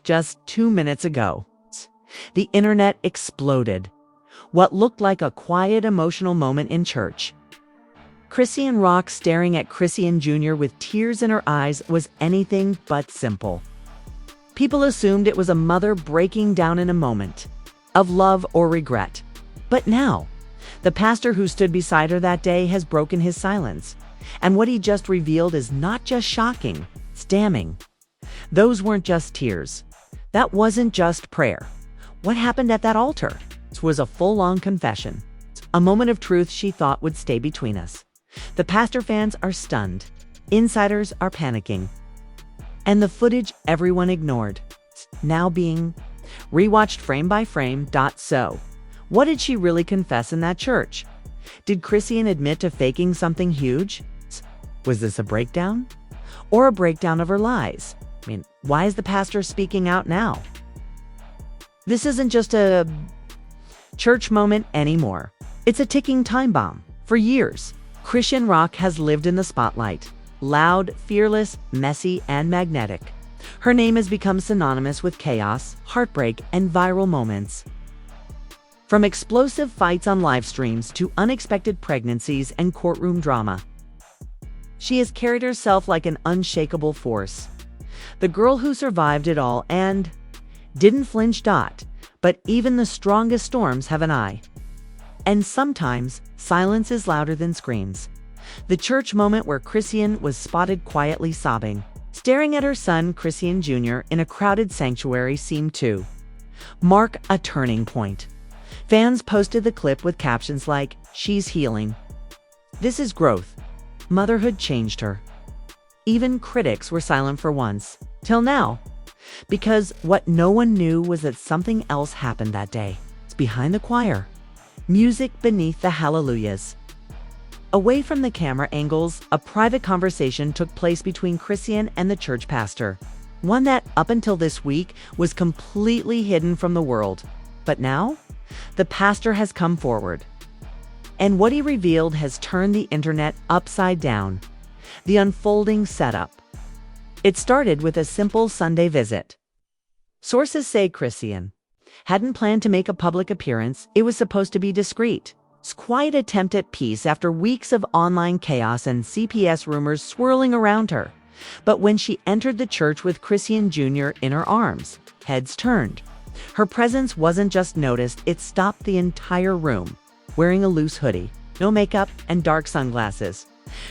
just 2 minutes ago. The internet exploded. What looked like a quiet, emotional moment in church. Chrisean Rock staring at Chrisean Jr. with tears in her eyes was anything but simple. People assumed it was a mother breaking down in a moment of love or regret. But now, the pastor who stood beside her that day has broken his silence. And what he just revealed is not just shocking, it's damning. Those weren't just tears. That wasn't just prayer. What happened at that altar? It was a full-on confession. A moment of truth she thought would stay between us. The pastor fans are stunned. Insiders are panicking. And the footage everyone ignored, now being rewatched frame by frame. So, what did she really confess in that church? Did Chrisean admit to faking something huge? Was this a breakdown? Or a breakdown of her lies? Why is the pastor speaking out now? This isn't just a church moment anymore. It's a ticking time bomb. For years, Chrisean Rock has lived in the spotlight. Loud, fearless, messy, and magnetic. Her name has become synonymous with chaos, heartbreak, and viral moments. From explosive fights on live streams to unexpected pregnancies and courtroom drama, she has carried herself like an unshakable force. The girl who survived it all and didn't flinch. But even the strongest storms have an eye. And sometimes, silence is louder than screams. The church moment where Chrisean was spotted quietly sobbing, staring at her son Chrisean Jr. in a crowded sanctuary seemed to mark a turning point. Fans posted the clip with captions like, "She's healing. This is growth. Motherhood changed her." Even critics were silent for once, till now. Because what no one knew was that something else happened that day. It's behind the choir. Music beneath the hallelujahs. Away from the camera angles, a private conversation took place between Chrisean and the church pastor. One that, up until this week, was completely hidden from the world. But now, the pastor has come forward. And what he revealed has turned the internet upside down. The unfolding setup. It started with a simple Sunday visit. Sources say Chrisean hadn't planned to make a public appearance. It was supposed to be discreet. It's quite an attempt at peace after weeks of online chaos and CPS rumors swirling around her. But when she entered the church with Chrisean Jr. in her arms, heads turned. Her presence wasn't just noticed, it stopped the entire room. Wearing a loose hoodie, no makeup, and dark sunglasses,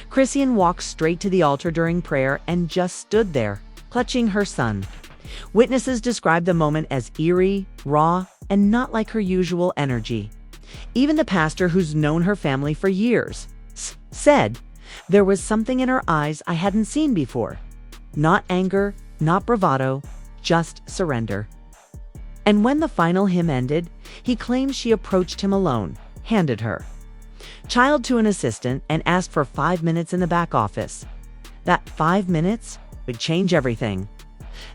Chrisean walked straight to the altar during prayer and just stood there, clutching her son. Witnesses described the moment as eerie, raw, and not like her usual energy. Even the pastor, who's known her family for years, said, "There was something in her eyes I hadn't seen before. Not anger, not bravado, just surrender." And when the final hymn ended, he claimed she approached him alone, handed her child to an assistant, and asked for 5 minutes in the back office. That 5 minutes would change everything.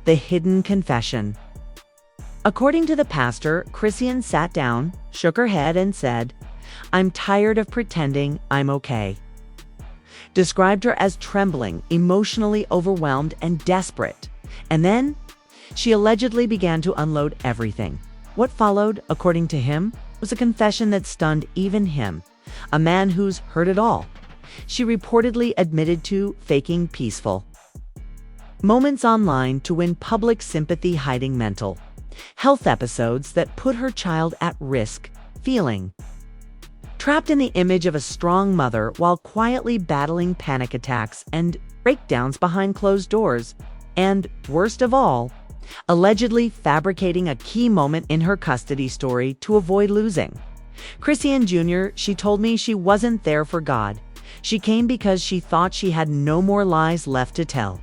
The hidden confession. According to the pastor, Chrisean sat down, shook her head, and said, "I'm tired of pretending I'm okay." Described her as trembling, emotionally overwhelmed, and desperate. And then, she allegedly began to unload everything. What followed, according to him, was a confession that stunned even him, a man who's heard it all. She reportedly admitted to faking peaceful moments online to win public sympathy, hiding mental health episodes that put her child at risk, feeling trapped in the image of a strong mother while quietly battling panic attacks and breakdowns behind closed doors, and, worst of all, allegedly fabricating a key moment in her custody story to avoid losing Chrisean Jr. She told me she wasn't there for God. She came because she thought she had no more lies left to tell.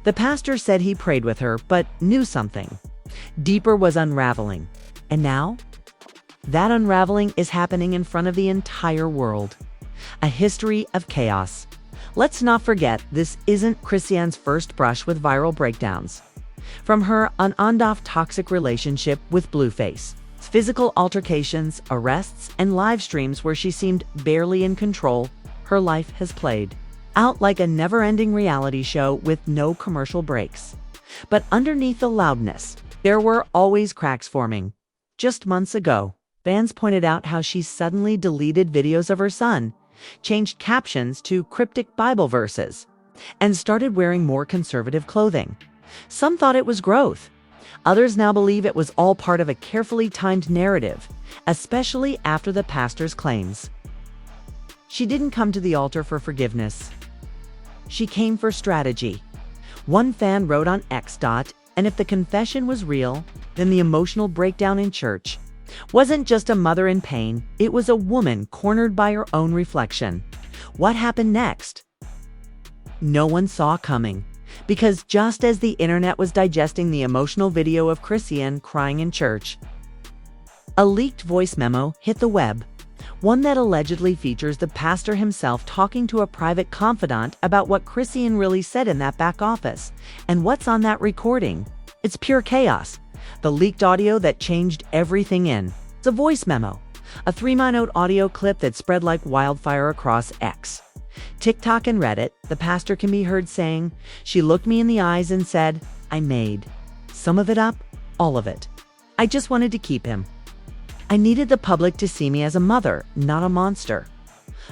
The pastor said he prayed with her, but knew something deeper was unraveling. And now, that unraveling is happening in front of the entire world. A history of chaos. Let's not forget, this isn't Chrisean's first brush with viral breakdowns. From her on-and-off toxic relationship with Blueface, physical altercations, arrests, and live streams where she seemed barely in control, her life has played out like a never-ending reality show with no commercial breaks. But underneath the loudness, there were always cracks forming. Just months ago, fans pointed out how she suddenly deleted videos of her son, changed captions to cryptic Bible verses, and started wearing more conservative clothing. Some thought it was growth. Others now believe it was all part of a carefully timed narrative, especially after the pastor's claims. She didn't come to the altar for forgiveness. She came for strategy. One fan wrote on X. And if the confession was real, then the emotional breakdown in church wasn't just a mother in pain, it was a woman cornered by her own reflection. What happened next? No one saw coming, because just as the internet was digesting the emotional video of Chrisean crying in church, a leaked voice memo hit the web, one that allegedly features the pastor himself talking to a private confidant about what Chrisean really said in that back office. And what's on that recording? It's pure chaos. The leaked audio that changed everything in. It's a voice memo, a 3-minute audio clip that spread like wildfire across X, TikTok, and Reddit. The pastor can be heard saying, "She looked me in the eyes and said, 'I made some of it up, all of it. I just wanted to keep him. I needed the public to see me as a mother, not a monster.'"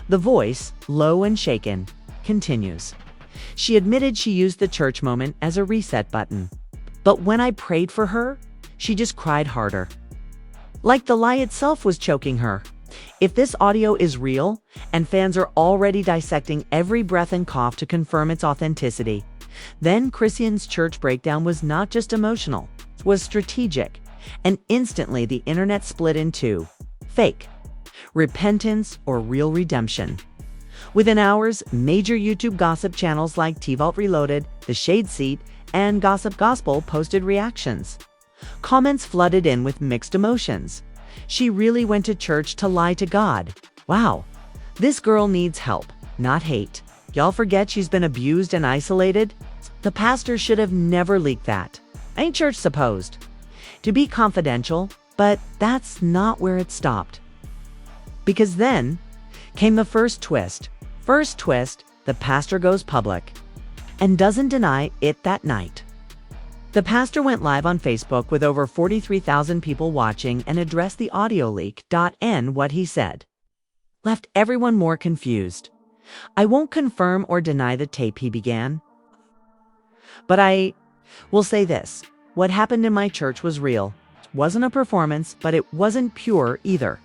The voice, low and shaken, continues. "She admitted she used the church moment as a reset button. But when I prayed for her, she just cried harder. Like the lie itself was choking her." If this audio is real, and fans are already dissecting every breath and cough to confirm its authenticity, then Chrisean's church breakdown was not just emotional, it was strategic. And instantly the internet split in two: fake, repentance, or real redemption. Within hours, major YouTube gossip channels like TVault Reloaded, The Shade Seat, and Gossip Gospel posted reactions. Comments flooded in with mixed emotions. "She really went to church to lie to God. Wow, this girl needs help, not hate. Y'all forget she's been abused and isolated? The pastor should have never leaked that. Ain't church supposed to be confidential?" But that's not where it stopped. Because then came the first twist. The pastor goes public and doesn't deny it that night. The pastor went live on Facebook with over 43,000 people watching and addressed the audio leak. And what he said left everyone more confused. "I won't confirm or deny the tape," he began, "but I will say this. What happened in my church was real. It wasn't a performance, but it wasn't pure either.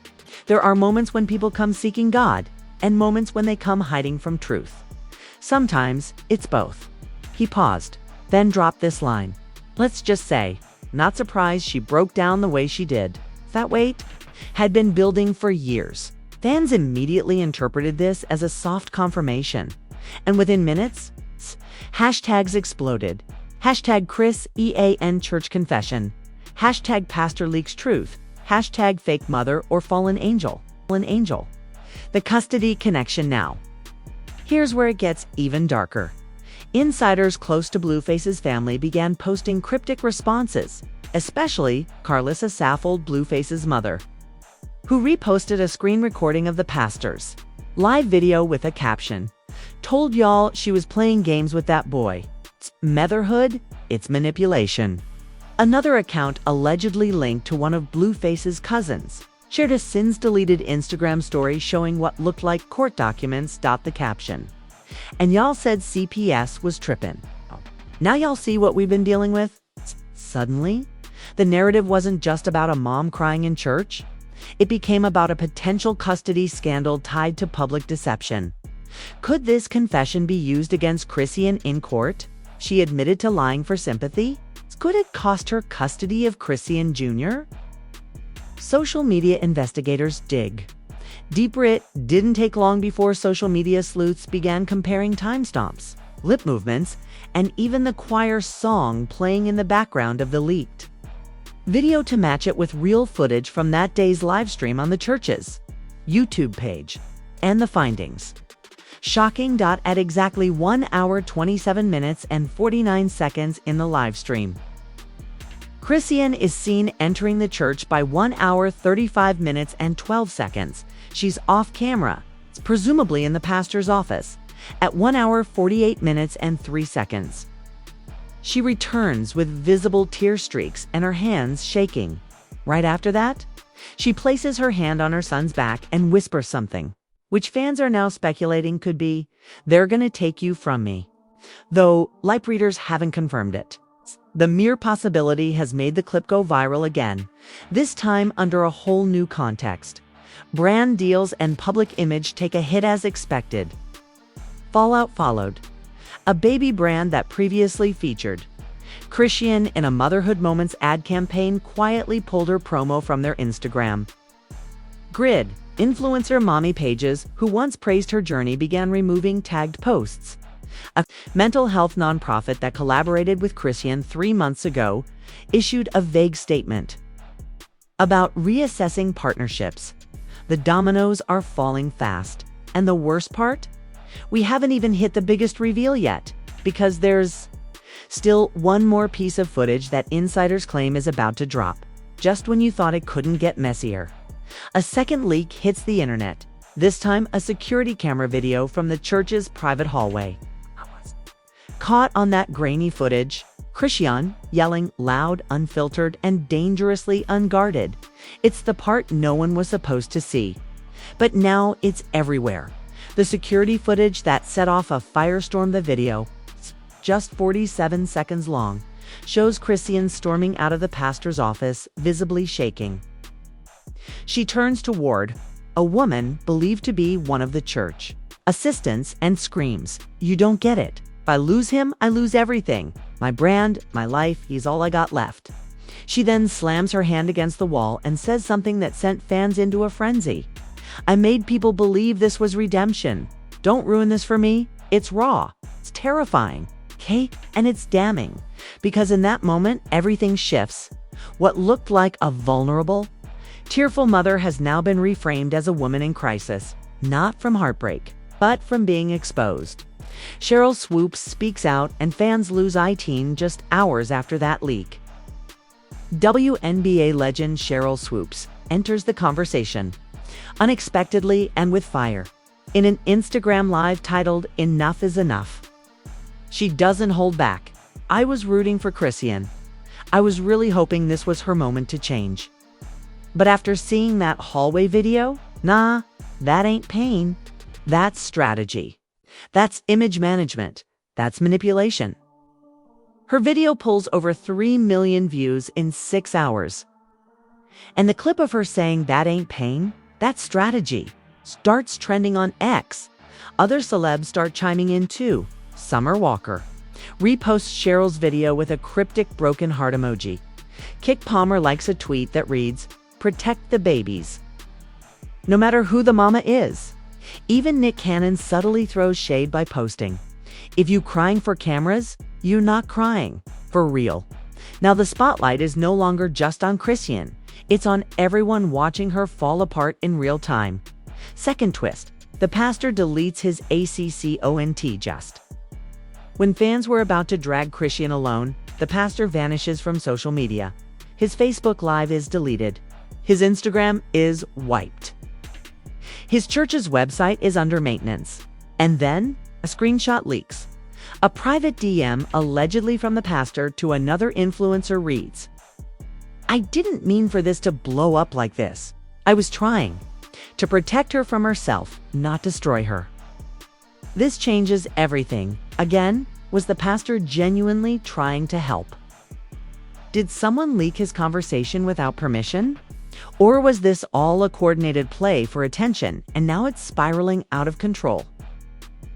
There are moments when people come seeking God, and moments when they come hiding from truth. Sometimes it's both." He paused, then dropped this line. "Let's just say, not surprised she broke down the way she did. That weight had been building for years." Fans immediately interpreted this as a soft confirmation. And within minutes, hashtags exploded. Hashtag #ChrisEAN Church Confession. Hashtag Pastor Leaks Truth. Hashtag Fake Mother or Fallen Angel. The custody connection now. Here's where it gets even darker. Insiders close to Blueface's family began posting cryptic responses, especially Carlissa Saffold, Blueface's mother, who reposted a screen recording of the pastor's live video with a caption, "Told y'all she was playing games with that boy. It's motherhood, it's manipulation." Another account, allegedly linked to one of Blueface's cousins, shared a since-deleted Instagram story showing what looked like court documents. The caption, "And y'all said CPS was trippin'. Now y'all see what we've been dealing with?" Suddenly, the narrative wasn't just about a mom crying in church. It became about a potential custody scandal tied to public deception. Could this confession be used against Chrisean in court? She admitted to lying for sympathy. Could it cost her custody of Chrisean Jr.? Social media investigators dig deeper. It didn't take long before social media sleuths began comparing timestamps, lip movements, and even the choir song playing in the background of the leaked video to match it with real footage from that day's live stream on the church's YouTube page. And the findings: shocking. At exactly 1 hour 27 minutes and 49 seconds in the live stream, Chrisean is seen entering the church by 1 hour 35 minutes and 12 seconds. She's off camera, presumably in the pastor's office, at 1 hour 48 minutes and 3 seconds. She returns with visible tear streaks and her hands shaking. Right after that, she places her hand on her son's back and whispers something, which fans are now speculating could be, "They're gonna take you from me." Though Lipe readers haven't confirmed it. The mere possibility has made the clip go viral again, this time under a whole new context. Brand deals and public image take a hit as expected. Fallout followed. A baby brand that previously featured Chrisean in a Motherhood Moments ad campaign quietly pulled her promo from their Instagram grid. Influencer mommy pages who once praised her journey began removing tagged posts. A mental health nonprofit that collaborated with Chrisean 3 months ago issued a vague statement about reassessing partnerships. The dominoes are falling fast. And the worst part? We haven't even hit the biggest reveal yet, because there's still one more piece of footage that insiders claim is about to drop, just when you thought it couldn't get messier. A second leak hits the internet, this time a security camera video from the church's private hallway. Caught on that grainy footage, Chrisean yelling loud, unfiltered, and dangerously unguarded. It's the part no one was supposed to see. But now it's everywhere. The security footage that set off a firestorm, the video, just 47 seconds long, shows Chrisean storming out of the pastor's office, visibly shaking. She turns toward a woman believed to be one of the church assistants and screams, "You don't get it. If I lose him, I lose everything. My brand, my life, he's all I got left." She then slams her hand against the wall and says something that sent fans into a frenzy. "I made people believe this was redemption. Don't ruin this for me. It's raw. It's terrifying. Okay? And it's damning. Because in that moment, everything shifts. What looked like a vulnerable, tearful mother has now been reframed as a woman in crisis. Not from heartbreak, but from being exposed." Sheryl Swoopes speaks out and fans lose it just hours after that leak. WNBA legend Sheryl Swoopes enters the conversation, unexpectedly and with fire, in an Instagram live titled "Enough is Enough." She doesn't hold back. "I was rooting for Chrisean. I was really hoping this was her moment to change. But after seeing that hallway video, nah, that ain't pain. That's strategy. That's image management. That's manipulation." Her video pulls over 3 million views in 6 hours. And the clip of her saying "that ain't pain, that's strategy" starts trending on X. Other celebs start chiming in too. Summer Walker reposts Cheryl's video with a cryptic broken heart emoji. Kick Palmer likes a tweet that reads, "Protect the babies." No matter who the mama is. Even Nick Cannon subtly throws shade by posting, "If you crying for cameras, you not crying. For real." Now the spotlight is no longer just on Chrisean. It's on everyone watching her fall apart in real time. Second twist, the pastor deletes his ACCONT just. When fans were about to drag Chrisean alone, the pastor vanishes from social media. His Facebook Live is deleted. His Instagram is wiped. His church's website is under maintenance. And then, a screenshot leaks. A private DM allegedly from the pastor to another influencer reads, "I didn't mean for this to blow up like this. I was trying to protect her from herself, not destroy her." This changes everything. Again, was the pastor genuinely trying to help? Did someone leak his conversation without permission? Or was this all a coordinated play for attention, and now it's spiraling out of control?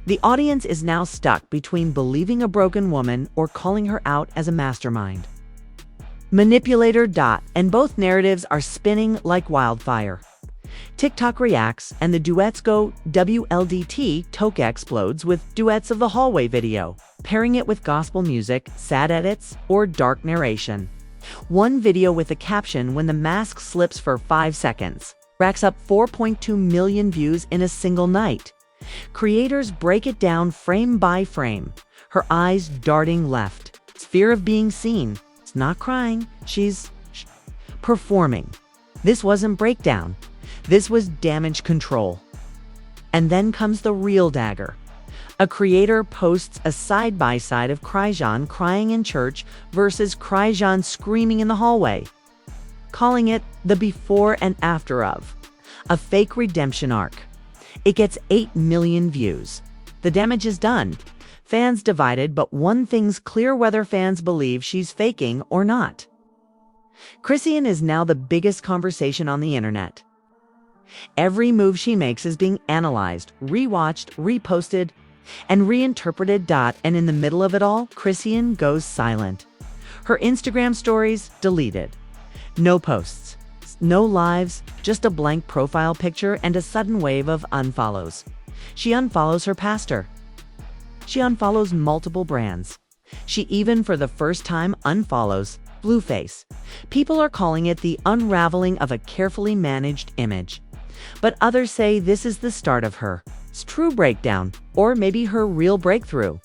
The audience is now stuck between believing a broken woman or calling her out as a mastermind. Manipulator. And both narratives are spinning like wildfire. TikTok reacts, and the duets go WLDT. Toke explodes with duets of the hallway video, pairing it with gospel music, sad edits, or dark narration. One video with a caption "When the mask slips for 5 seconds" racks up 4.2 million views in a single night. Creators break it down frame by frame, her eyes darting left. It's fear of being seen. It's not crying. She's performing. This wasn't breakdown. This was damage control. And then comes the real dagger. A creator posts a side-by-side of Chrisean crying in church versus Chrisean screaming in the hallway, calling it the before and after of a fake redemption arc. It gets 8 million views. The damage is done. Fans divided, but one thing's clear: whether fans believe she's faking or not. Chrisean is now the biggest conversation on the internet. Every move she makes is being analyzed, rewatched, reposted, and reinterpreted. And in the middle of it all, Chrisean goes silent. Her Instagram stories deleted. No posts, no lives, just a blank profile picture and a sudden wave of unfollows. She unfollows her pastor. She unfollows multiple brands. She even, for the first time, unfollows Blueface. People are calling it the unraveling of a carefully managed image. But others say this is the start of her true breakdown, or maybe her real breakthrough.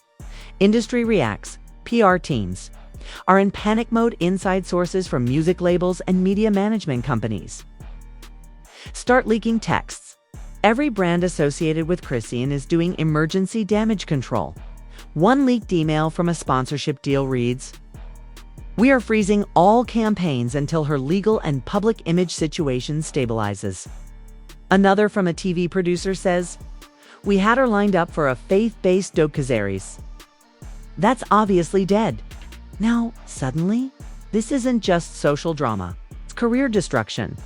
Industry reacts. PR teams are in panic mode. Inside sources from music labels and media management companies start leaking texts. Every brand associated with Chrisean is doing emergency damage control. One leaked email from a sponsorship deal reads, "We are freezing all campaigns until her legal and public image situation stabilizes." Another from a TV producer says, "We had her lined up for a faith-based docuseries." That's obviously dead. Now, suddenly, this isn't just social drama, it's career destruction.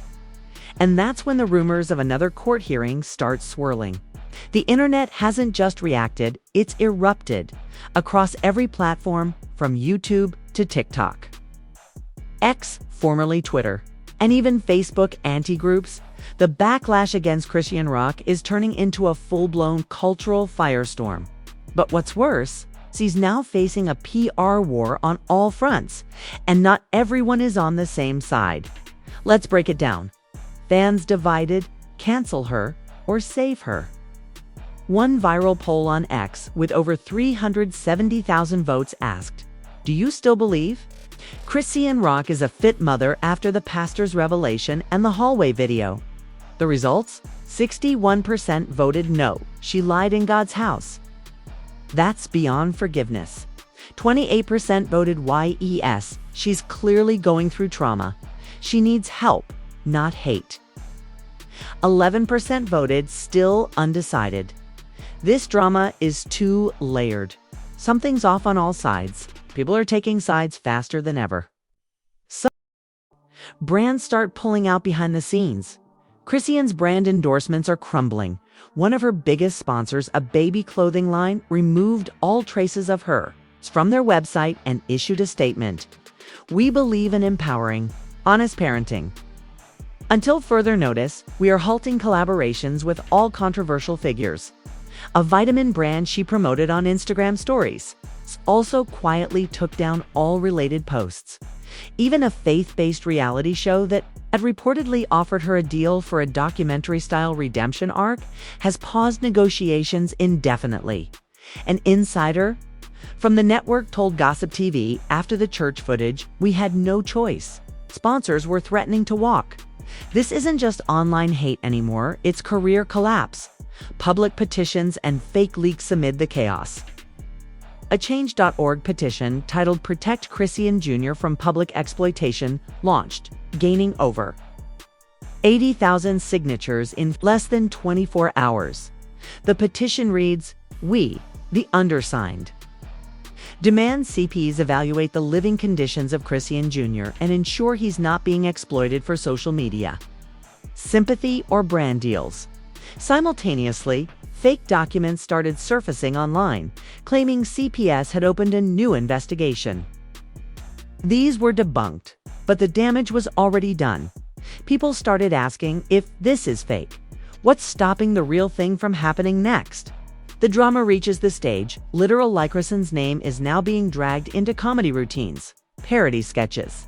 And that's when the rumors of another court hearing start swirling. The internet hasn't just reacted, it's erupted across every platform, from YouTube to TikTok, X, formerly Twitter, and even Facebook anti-groups. The backlash against Chrisean Rock is turning into a full-blown cultural firestorm. But what's worse, she's now facing a PR war on all fronts, and not everyone is on the same side. Let's break it down. Fans divided, cancel her, or save her. One viral poll on X with over 370,000 votes asked, "Do you still believe Chrisean Rock is a fit mother after the pastor's revelation and the hallway video?" The results? 61% voted no, she lied in God's house. That's beyond forgiveness. 28% voted yes, she's clearly going through trauma. She needs help, not hate. 11% voted still undecided. This drama is too layered. Something's off on all sides. People are taking sides faster than ever. So, brands start pulling out behind the scenes. Chrisean's brand endorsements are crumbling. One of her biggest sponsors, a baby clothing line, removed all traces of her from their website and issued a statement. "We believe in empowering, honest parenting. Until further notice, we are halting collaborations with all controversial figures." A vitamin brand she promoted on Instagram stories also quietly took down all related posts. Even a faith-based reality show that had reportedly offered her a deal for a documentary-style redemption arc has paused negotiations indefinitely. An insider from the network told Gossip TV after the church footage, "We had no choice. Sponsors were threatening to walk." This isn't just online hate anymore, it's career collapse. Public petitions and fake leaks amid the chaos. A Change.org petition titled "Protect Chrisean Jr. from Public Exploitation" launched, gaining over 80,000 signatures in less than 24 hours. The petition reads, "We, the undersigned, demand CPs evaluate the living conditions of Chrisean Jr. and ensure he's not being exploited for social media, sympathy, or brand deals." Simultaneously, fake documents started surfacing online, claiming CPS had opened a new investigation. These were debunked, but the damage was already done. People started asking, if this is fake, what's stopping the real thing from happening next? The drama reaches the stage. Literal Chrisean's name is now being dragged into comedy routines, parody sketches,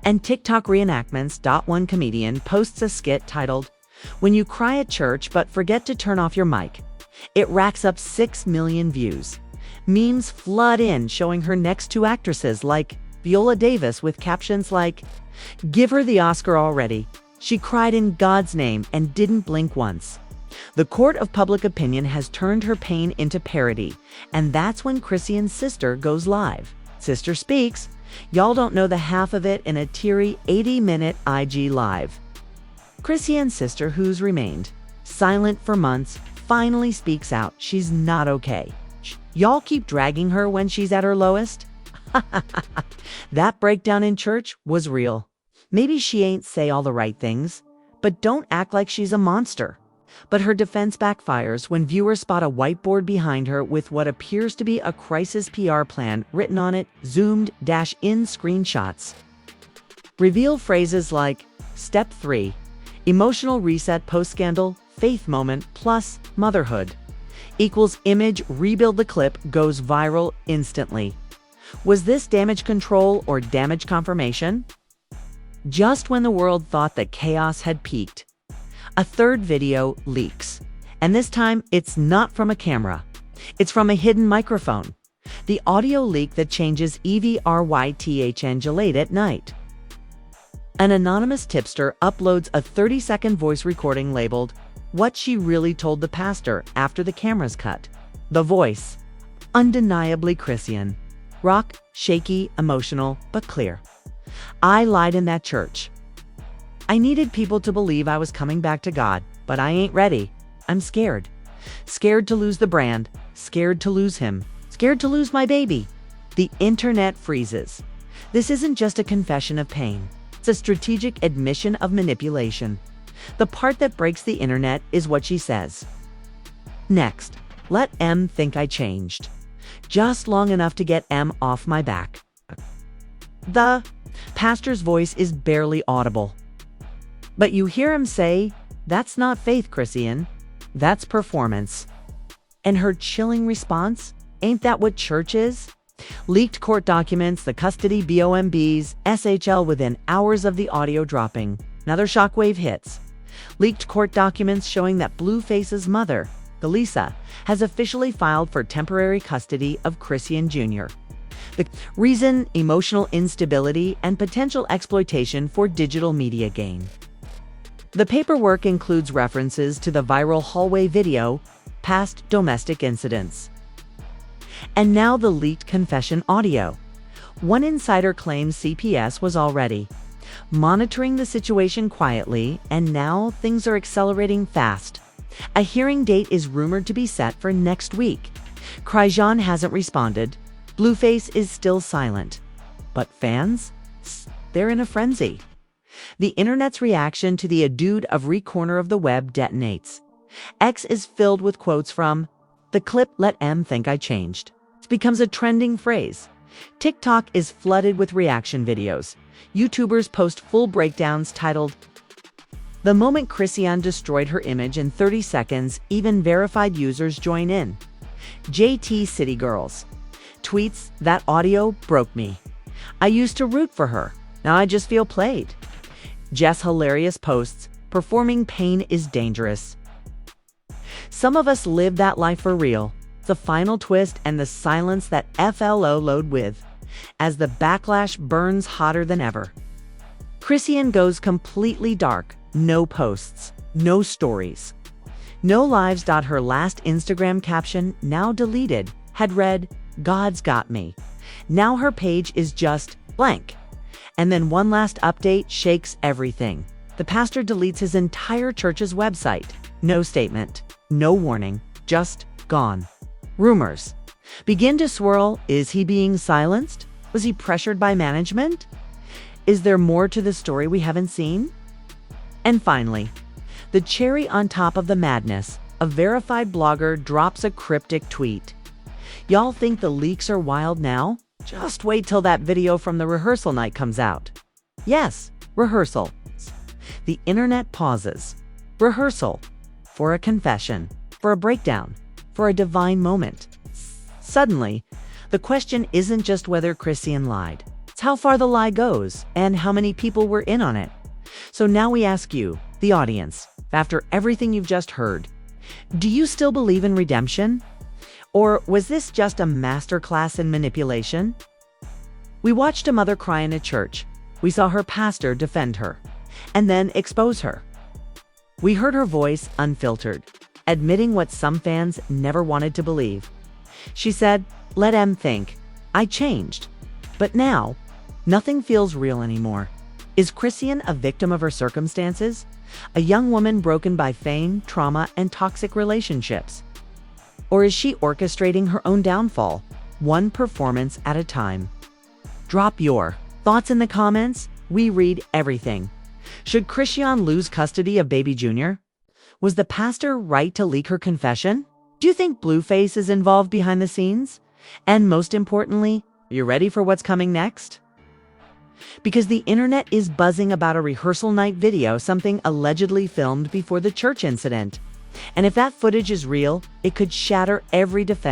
and TikTok reenactments. One comedian posts a skit titled, "When you cry at church but forget to turn off your mic." It racks up 6 million views. Memes flood in showing her next to actresses like Viola Davis with captions like, "Give her the Oscar already. She cried in God's name and didn't blink once." The court of public opinion has turned her pain into parody, and that's when Chrisean's sister goes live. Sister speaks. Y'all don't know the half of it in a teary 80-minute IG live. Chrisean's sister, who's remained silent for months, finally speaks out. She's not okay. Y'all keep dragging her when she's at her lowest? That breakdown in church was real. Maybe she ain't say all the right things, but don't act like she's a monster. But her defense backfires when viewers spot a whiteboard behind her with what appears to be a crisis PR plan written on it, zoomed-in screenshots. Reveal phrases like, Step 3, emotional reset post-scandal, faith moment plus motherhood, equals image rebuild. The clip goes viral instantly. Was this damage control or damage confirmation? Just when the world thought that chaos had peaked, a third video leaks. And this time, it's not from a camera. It's from a hidden microphone. The audio leak that changes EVRYTHN late at night. An anonymous tipster uploads a 30-second voice recording labeled, What She Really Told the Pastor After the Camera's Cut. The voice, undeniably Chrisean Rock, shaky, emotional, but clear. I lied in that church. I needed people to believe I was coming back to God, but I ain't ready. I'm scared. Scared to lose the brand, scared to lose him, scared to lose my baby. The internet freezes. This isn't just a confession of pain. It's a strategic admission of manipulation. The part that breaks the internet is what she says. Next, let M think I changed. Just long enough to get M off my back. The pastor's voice is barely audible. But you hear him say, that's not faith, Chrisean. That's performance. And her chilling response, ain't that what church is? Leaked court documents, the custody BOMBs, SHL within hours of the audio dropping. Another shockwave hits. Leaked court documents showing that Blueface's mother, Galisa, has officially filed for temporary custody of Chrisean Jr. The reason, emotional instability and potential exploitation for digital media gain. The paperwork includes references to the viral hallway video, past domestic incidents. And now the leaked confession audio. One insider claims CPS was already monitoring the situation quietly, and now things are accelerating fast. A hearing date is rumored to be set for next week. Chrisean hasn't responded. Blueface is still silent. But fans? They're in a frenzy. The internet's reaction to the dude of corner of the web detonates. X is filled with quotes from the clip Let M Think I Changed. It becomes a trending phrase. TikTok is flooded with reaction videos. YouTubers post full breakdowns titled, The Moment Chrisean Destroyed Her Image in 30 Seconds, even verified users join in. JT City Girls tweets, That audio broke me. I used to root for her. Now I just feel played. Jess Hilarious posts, Performing pain is dangerous. Some of us live that life for real. The final twist and the silence that FLO load with, as the backlash burns hotter than ever. Chrisean goes completely dark. No posts, no stories, no lives. Her last Instagram caption, now deleted, had read, God's got me. Now her page is just blank. And then one last update shakes everything. The pastor deletes his entire church's website. No statement, no warning, just gone. Rumors begin to swirl. Is he being silenced? Was he pressured by management? Is there more to the story we haven't seen? And finally, the cherry on top of the madness, a verified blogger drops a cryptic tweet. Y'all think the leaks are wild now? Just wait till that video from the rehearsal night comes out. Yes, rehearsal. The internet pauses. Rehearsal. For a confession. For a breakdown. For a divine moment. Suddenly, the question isn't just whether Chrisean lied. It's how far the lie goes and how many people were in on it. So now we ask you, the audience, after everything you've just heard, do you still believe in redemption? Or was this just a masterclass in manipulation? We watched a mother cry in a church. We saw her pastor defend her, and then expose her. We heard her voice unfiltered. admitting what some fans never wanted to believe. She said, "Let em think. I changed. But now, nothing feels real anymore." Is Chrisean a victim of her circumstances? A young woman broken by fame, trauma, and toxic relationships? Or is she orchestrating her own downfall, one performance at a time? Drop your thoughts in the comments. We read everything. Should Chrisean lose custody of baby Junior? Was the pastor right to leak her confession? Do you think Blueface is involved behind the scenes? And most importantly, are you ready for what's coming next? Because the internet is buzzing about a rehearsal night video something allegedly filmed before the church incident. And if that footage is real, it could shatter every defense